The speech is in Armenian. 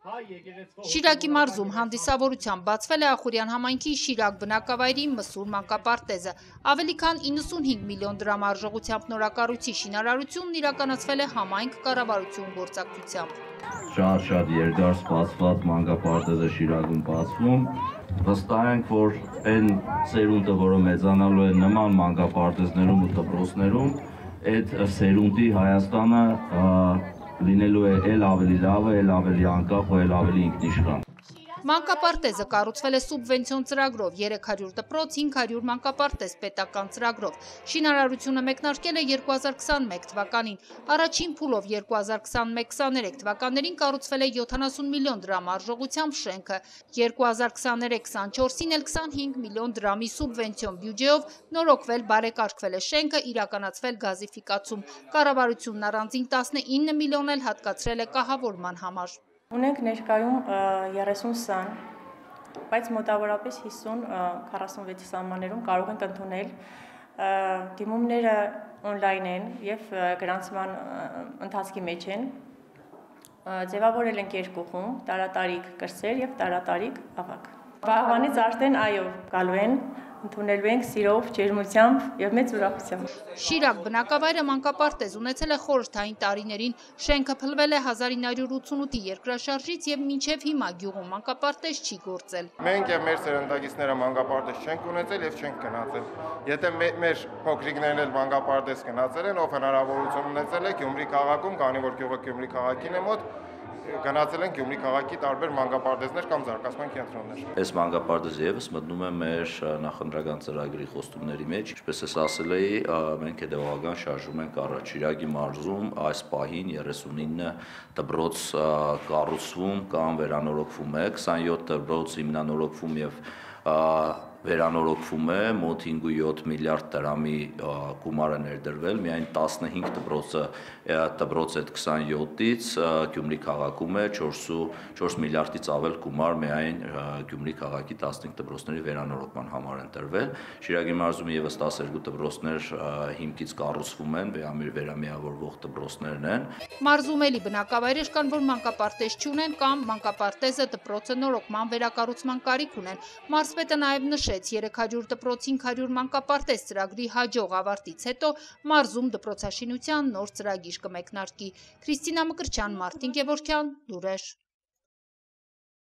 Շիրակի մարզում հանդիսավորությամբ բացվել է Ախուրյան համայնքի Շիրակ բնակավայրի մսուր մանկապարտեզը։ Ավելի քան 95 միլիոն դրամ արժողությամբ նորակառույցի շինարարությունն իրականացվել է համայնք կառավարություն գործակցությամբ։ Շատ երկար սպասված մանկապարտեզը Շիրակում բացվում։ Վստահ ենք, որ այն սերունդը, որը մեծանալու է նման մանկապարտեզներում ու դպրոցներում, այդ սերունդի Հայաստանը լինելու է էլ ավելի լավը, էլ ավելի անկախ ու էլ ավելի ինքնիշխան։ Մանկապարտեզը կառուցվել է սուբվենցիոն ծրագրով, 300 դպրոց, 500 մանկապարտեզ պետական ծրագրով։ Շինարարությունը մեկնարկել է 2021 թվականին։ Առաջին փուլով 2021-23 թվականներին կառուցվել է 70 միլիոն դրամ արժողությամբ շենքը, 2023-24-ին էլ 25 միլիոն դրամի սուբվենցիոն բյուջեով նորոգվել, բարեկարգվել է շենքը, իրականացվել գազիֆիկացում։ Կառավարությունն առանձին 19 միլիոն էլ հատկացրել է կահավորման համար։ Ունենք ներկայում 30 սան, բայց մոտավորապես 50-46 սահմաններում կարող ենք ընդունել, դիմումները օնլայն են և գրանցման ընթացքի մեջ են, ձևավորել ենք երկու խումբ, տարատարիք կրսեր և տարատարիք ավագ։ Վաղվանից արդեն գալու են, ընդունելու ենք սիրով, ջերմությամբ և մեծ ուրախությամբ։ Շիրակ բնակավայրը մանկապարտեզ ունեցել է խորհրդային տարիներին, շենքը փլվել է 1988-ի երկրաշարժից և մինչև հիմա գյուղում մանկապարտեզ չի գործել։ Մենք և մեր սերնդագիցները մանկապարտեզ չենք ունեցել և չենք գնացել։ Եթե մեր փոքրիկներն էլ մանկապարտեզ գնացել են, ով հնարավորություն ունեցել է Գյումրի քաղաքում, քանի որ գյուղը Գյումրի քաղաքին է մոտ, գնացել են Գյումրի քաղաքի տարբեր մանկապարտեզներ կամ զարգացման կենտրոններ։ Այս մանկապարտեզը ևս մտնում է մեր նախընտրական ծրագրի խոստումների մեջ, ինչպես ես ասել էի, մենք հետևողական շարժում ենք առաջ։ Շիրակի մարզում այս պահին 39 դպրոց կառուցվում կամ վերանորոգվում է, 27 դպրոց հիմնանորոգվում եւ վերանորոգվում է, մոտ 5.7 միլիարդ դրամի գումար է ներդրվել, միայն 15 դպրոց այդ 27-ից Գյումրի քաղաքում է 4 միլիարդից ավել գումար միայն Գյումրի քաղաքի 15 դպրոցների վերանորոգման համար են տրվել։ Շիրակի մարզում եւս 12 դպրոցներ հիմքից կառուցվում են, վերամիավորվող դպրոցներն են։ Մարզում էլի բնակավայրեր կան, որ մանկապարտեզ չունեն կամ մանկապարտեզը դպրոցը նորոգման վերակառուցման կարիք ունեն։ Մարզպետը նաև նշեց 300 դպրոց 500 մանկապարտեզ ծրագրի հաջող ավարտից հետո մարզում դպրոցաշինության նոր ծրագիր կմեկնարկի։ Քրիստինա Մկրտչյան, Մարտին Գևորգյան, Լուրեր։